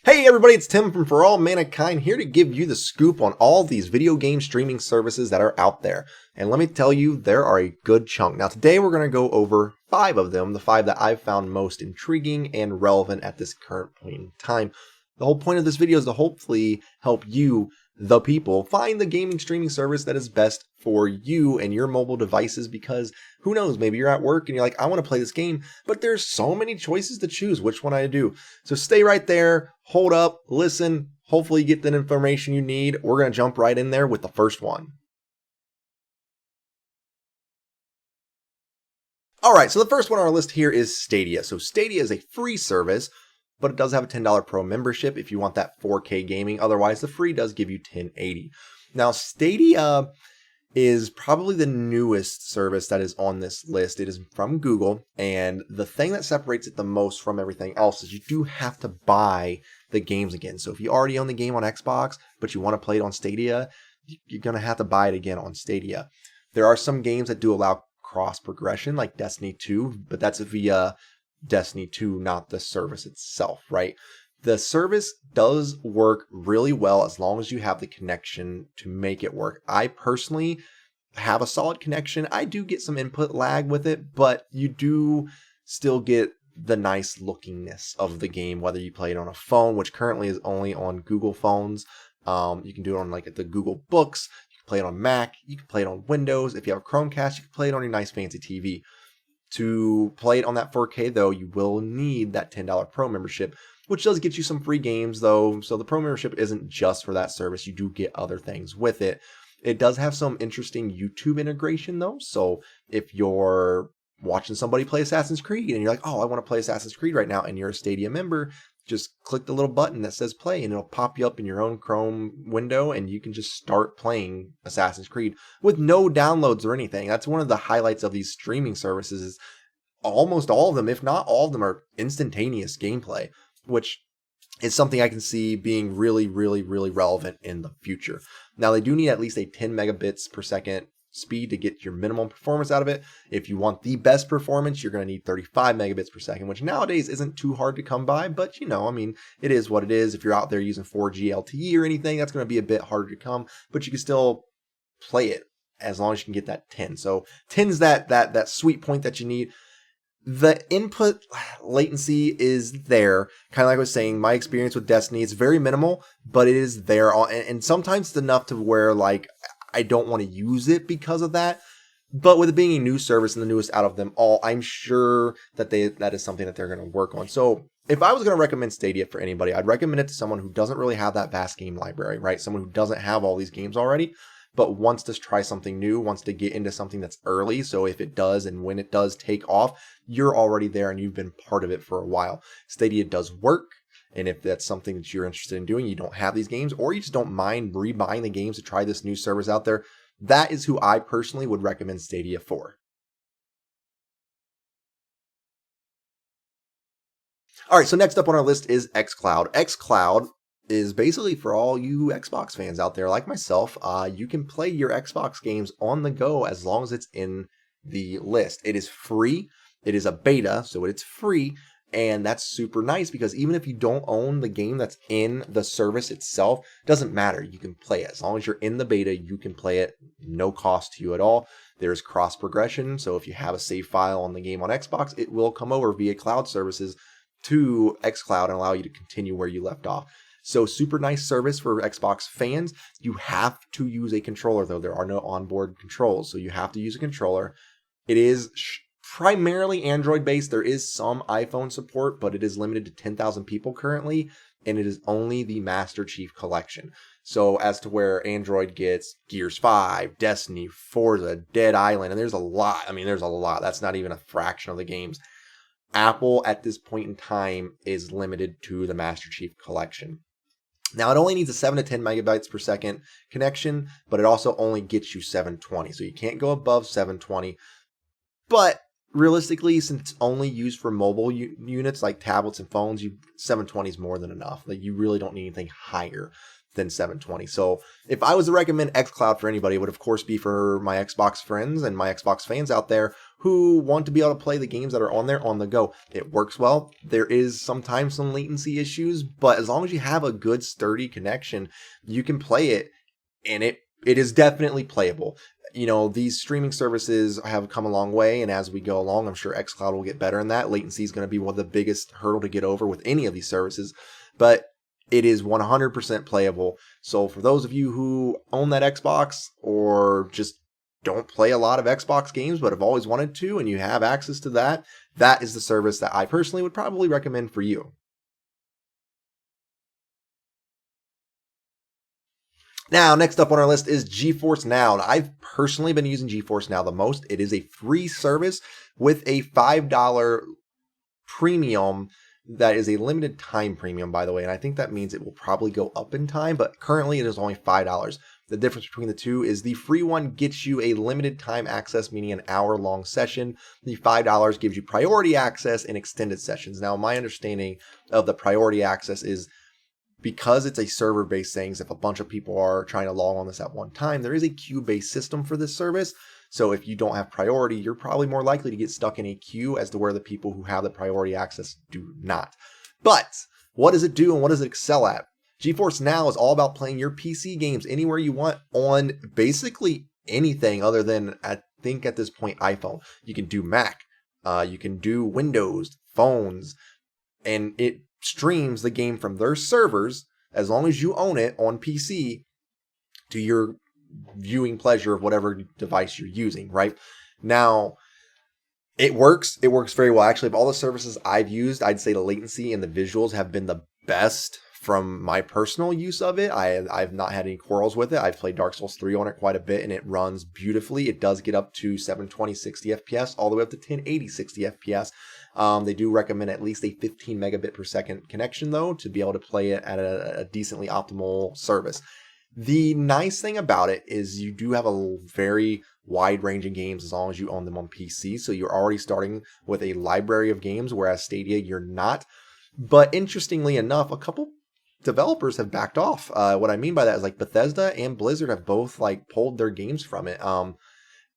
Hey everybody, it's Tim from For All Manakind here to give you the scoop on all these video game streaming services that are out there. And let me tell you, there are a good chunk. Now today we're going to go over 5 of them, the 5 that I've found most intriguing and relevant at this current point in time. The whole point of this video is to hopefully help you, the people, find the gaming streaming service that is best for you and your mobile devices, because who knows, maybe you're at work and you're like, I want to play this game, but there's so many choices to choose which one I do. So stay right there, hold up, listen, hopefully you get the information you need. We're going to jump right in there with the first one. Alright, so the first one on our list here is Stadia. So Stadia is a free service, but it does have a $10 Pro membership if you want that 4K gaming. Otherwise, the free does give you 1080. Now, Stadia is probably the newest service that is on this list. It is from Google, and the thing that separates it the most from everything else is you do have to buy the games again. So if you already own the game on Xbox, but you want to play it on Stadia, you're going to have to buy it again on Stadia. There are some games that do allow cross progression, like Destiny 2, but that's via Destiny 2, not the service itself, right? The service does work really well as long as you have the connection to make it work. I personally have a solid connection. I do get some input lag with it, but you do still get the nice lookingness of the game, whether you play it on a phone, which currently is only on Google phones. You can do it on like the Google Books. You can play it on Mac. You can play it on Windows. If you have a Chromecast, you can play it on your nice fancy TV. To play it on that 4K, though, you will need that $10 Pro membership, which does get you some free games, though. So the Pro membership isn't just for that service. You do get other things with it. It does have some interesting YouTube integration, though. So if you're watching somebody play Assassin's Creed and you're like, oh, I want to play Assassin's Creed right now, and you're a Stadia member, just click the little button that says play and it'll pop you up in your own Chrome window and you can just start playing Assassin's Creed with no downloads or anything. That's one of the highlights of these streaming services is almost all of them, if not all of them, are instantaneous gameplay, which is something I can see being really, really, really relevant in the future. Now, they do need at least a 10 megabits per second speed to get your minimum performance out of it. If you want the best performance, you're going to need 35 megabits per second, which nowadays isn't too hard to come by, but it is what it is. If you're out there using 4G LTE or anything, that's going to be a bit harder to come, but you can still play it as long as you can get that 10. So 10's that sweet point that you need. The input latency is there, kind of like I was saying. My experience with Destiny, it's very minimal, but it is there, and sometimes it's enough to where like I don't want to use it because of that. But with it being a new service and the newest out of them all, I'm sure that that is something that they're going to work on. So if I was going to recommend Stadia for anybody, I'd recommend it to someone who doesn't really have that vast game library, right? Someone who doesn't have all these games already, but wants to try something new, wants to get into something that's early. So if it does and when it does take off, you're already there and you've been part of it for a while. Stadia does work. And if that's something that you're interested in doing, you don't have these games, or you just don't mind rebuying the games to try this new service out there, that is who I personally would recommend Stadia for. All right, so next up on our list is xCloud. xCloud is basically for all you Xbox fans out there like myself. You can play your Xbox games on the go as long as it's in the list. It is free. It is a beta, so it's free. And that's super nice because even if you don't own the game that's in the service itself, it doesn't matter. You can play it. As long as you're in the beta, you can play it. No cost to you at all. There's cross progression. So if you have a save file on the game on Xbox, it will come over via cloud services to xCloud and allow you to continue where you left off. So super nice service for Xbox fans. You have to use a controller, though. There are no onboard controls, so you have to use a controller. It is primarily Android based. There is some iPhone support, but it is limited to 10,000 people currently, and it is only the Master Chief Collection. So as to where Android gets Gears 5, Destiny, Forza, Dead Island, and there's a lot. There's a lot. That's not even a fraction of the games. Apple at this point in time is limited to the Master Chief Collection. Now, it only needs a 7 to 10 megabytes per second connection, but it also only gets you 720. So you can't go above 720. But realistically, since it's only used for mobile units like tablets and phones, 720 is more than enough. Like, you really don't need anything higher than 720. So if I was to recommend xCloud for anybody, it would of course be for my Xbox friends and my Xbox fans out there who want to be able to play the games that are on there on the go. It works well. There is sometimes some latency issues, but as long as you have a good sturdy connection, you can play it, and it is definitely playable. You know, these streaming services have come a long way, and as we go along, I'm sure xCloud will get better in that. Latency is going to be one of the biggest hurdle to get over with any of these services, but it is 100% playable. So for those of you who own that Xbox or just don't play a lot of Xbox games but have always wanted to, and you have access to that, that is the service that I personally would probably recommend for you. Now, next up on our list is GeForce Now. I've personally been using GeForce Now the most. It is a free service with a $5 premium that is a limited time premium, by the way, and I think that means it will probably go up in time, but currently it is only $5. The difference between the two is the free one gets you a limited time access, meaning an hour-long session. The $5 gives you priority access and extended sessions. Now, my understanding of the priority access is because it's a server-based thing, if a bunch of people are trying to log on this at one time, there is a queue-based system for this service. So if you don't have priority, you're probably more likely to get stuck in a queue as to where the people who have the priority access do not. But what does it do and what does it excel at? GeForce Now is all about playing your PC games anywhere you want on basically anything other than, I think at this point, iPhone. You can do Mac, you can do Windows, phones, and it streams the game from their servers, as long as you own it on PC, to your viewing pleasure of whatever device you're using, right? Now, it works very well. Actually, of all the services I've used, I'd say the latency and the visuals have been the best from my personal use of it. I've not had any quarrels with it. I've played Dark Souls 3 on it quite a bit, and it runs beautifully. It does get up to 720 60 FPS, all the way up to 1080 60 FPS. They do recommend at least a 15 megabit per second connection, though, to be able to play it at a decently optimal service. The nice thing about it is you do have a very wide range of games as long as you own them on PC. So you're already starting with a library of games, whereas Stadia, you're not. But interestingly enough, a couple developers have backed off. What I mean by that is like Bethesda and Blizzard have both like pulled their games from it.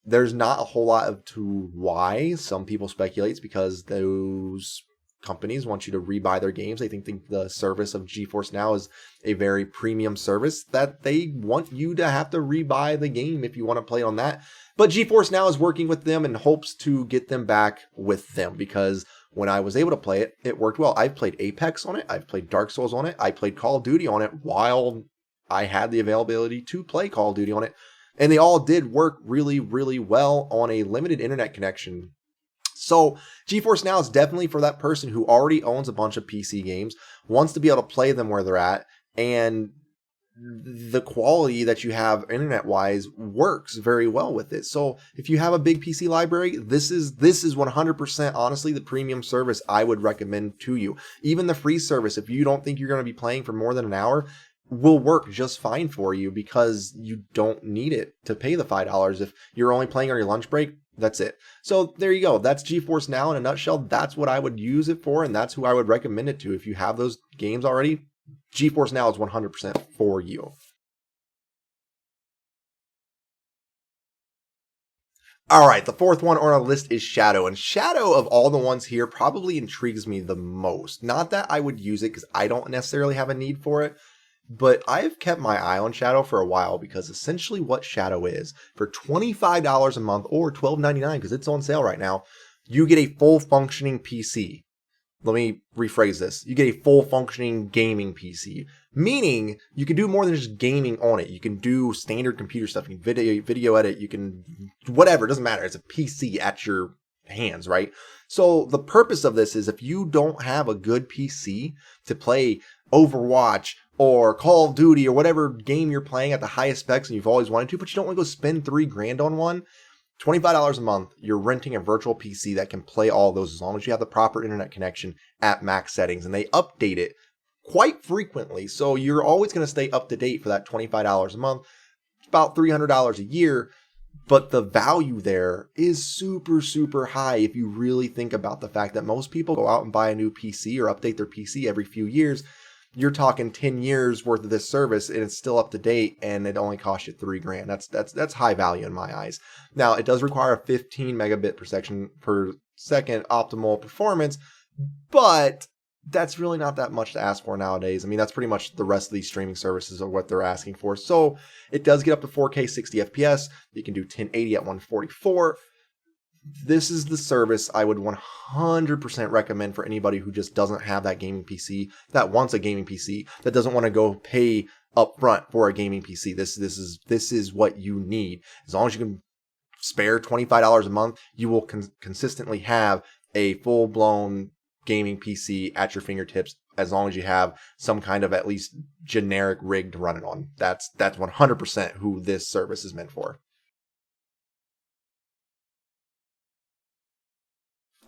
There's not a whole lot of to why. Some people speculate it's because those companies want you to rebuy their games. They think the service of GeForce Now is a very premium service that they want you to have to rebuy the game if you want to play on that. But GeForce Now is working with them and hopes to get them back with them, because when I was able to play it, it worked well. I've played Apex on it. I've played Dark Souls on it. I played Call of Duty on it while I had the availability to play Call of Duty on it. And they all did work really, really well on a limited internet connection. So GeForce Now is definitely for that person who already owns a bunch of PC games, wants to be able to play them where they're at, and the quality that you have internet-wise works very well with it. So if you have a big PC library, this is 100% honestly the premium service I would recommend to you. Even the free service, if you don't think you're going to be playing for more than an hour, will work just fine for you, because you don't need it to pay the $5. If you're only playing on your lunch break, that's it. So there you go. That's GeForce Now in a nutshell. That's what I would use it for, and that's who I would recommend it to. If you have those games already, GeForce Now is 100% for you. All right, the fourth one on our list is Shadow. And Shadow, of all the ones here, probably intrigues me the most. Not that I would use it, because I don't necessarily have a need for it, but I've kept my eye on Shadow for a while, because essentially what Shadow is, for $25 a month or $12.99, because it's on sale right now, you get a full functioning PC. Let me rephrase this. You get a full functioning gaming PC, meaning you can do more than just gaming on it. You can do standard computer stuff. You can video edit. You can whatever. It doesn't matter. It's a PC at your hands, right? So the purpose of this is if you don't have a good PC to play Overwatch or Call of Duty or whatever game you're playing at the highest specs and you've always wanted to, but you don't want to go spend $3,000 on one, $25 a month, you're renting a virtual PC that can play all of those as long as you have the proper internet connection at max settings. And they update it quite frequently, so you're always going to stay up to date for that $25 a month. It's about $300 a year. But the value there is super, super high if you really think about the fact that most people go out and buy a new PC or update their PC every few years. You're talking 10 years worth of this service and it's still up to date and it only costs you $3,000. That's high value in my eyes. Now, it does require a 15 megabit per second optimal performance, but that's really not that much to ask for nowadays. I mean, that's pretty much the rest of these streaming services are what they're asking for. So it does get up to 4K 60 FPS. You can do 1080 at 144. This is the service I would 100% recommend for anybody who just doesn't have that gaming PC, that wants a gaming PC, that doesn't want to go pay up front for a gaming PC. This is what you need. As long as you can spare $25 a month, you will consistently have a full-blown gaming PC at your fingertips as long as you have some kind of at least generic rig to run it on. That's 100% who this service is meant for.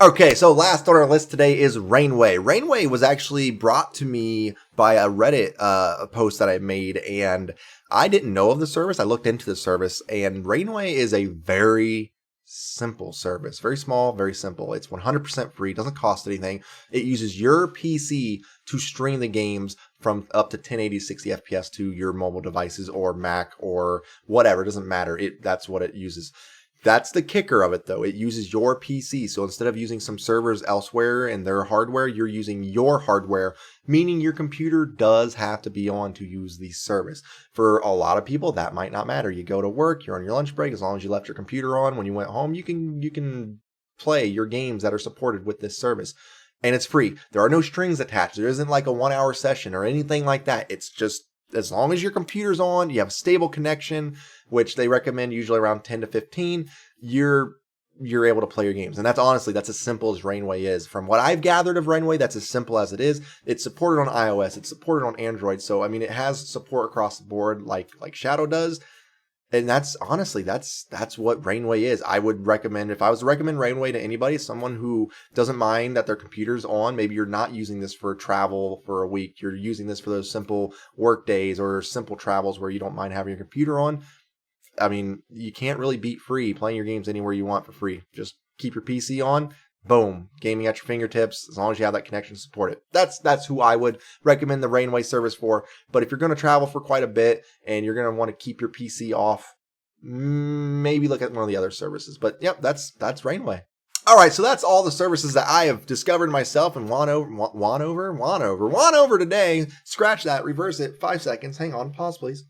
Okay, so last on our list today is Rainway. Rainway was actually brought to me by a Reddit post that I made, and I didn't know of the service. I looked into the service, and Rainway is a very simple service. Very small, very simple. It's 100% free, doesn't cost anything. It uses your PC to stream the games from up to 1080 60 FPS to your mobile devices or Mac or whatever. It doesn't matter. That's what it uses. That's the kicker of it, though. It uses your PC. So instead of using some servers elsewhere and their hardware, you're using your hardware, meaning your computer does have to be on to use the service. For a lot of people, that might not matter. You go to work, you're on your lunch break. As long as you left your computer on when you went home, you can play your games that are supported with this service. And it's free. There are no strings attached. There isn't like a 1-hour session or anything like that. It's just as long as your computer's on, you have a stable connection, which they recommend usually around 10 to 15, you're able to play your games. And that's as simple as Rainway is. From what I've gathered of Rainway, that's as simple as it is. It's supported on iOS, it's supported on Android. So I mean, it has support across the board like Shadow does. And that's what Rainway is. I would recommend, if I was to recommend Rainway to anybody, someone who doesn't mind that their computer's on, maybe you're not using this for travel for a week, you're using this for those simple work days or simple travels where you don't mind having your computer on. I mean, you can't really beat free playing your games anywhere you want for free. Just keep your PC on. Boom, gaming at your fingertips, as long as you have that connection to support it. That's who I would recommend the Rainway service for. But if you're going to travel for quite a bit and you're going to want to keep your PC off, maybe look at one of the other services. But yep, that's Rainway. All right, so that's all the services that I have discovered myself and won over today. Scratch that, reverse it, 5 seconds. Hang on, pause please.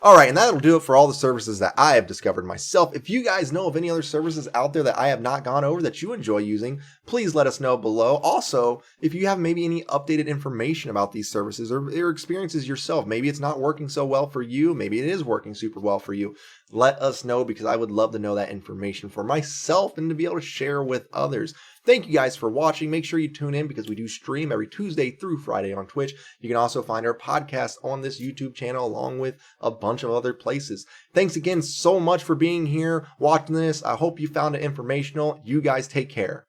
All right, and that'll do it for all the services that I have discovered myself. If you guys know of any other services out there that I have not gone over that you enjoy using, please let us know below. Also, if you have maybe any updated information about these services or your experiences yourself, maybe it's not working so well for you, maybe it is working super well for you, let us know because I would love to know that information for myself and to be able to share with others. Thank you guys for watching. Make sure you tune in because we do stream every Tuesday through Friday on Twitch. You can also find our podcast on this YouTube channel along with a bunch of other places. Thanks again so much for being here, watching this. I hope you found it informational. You guys take care.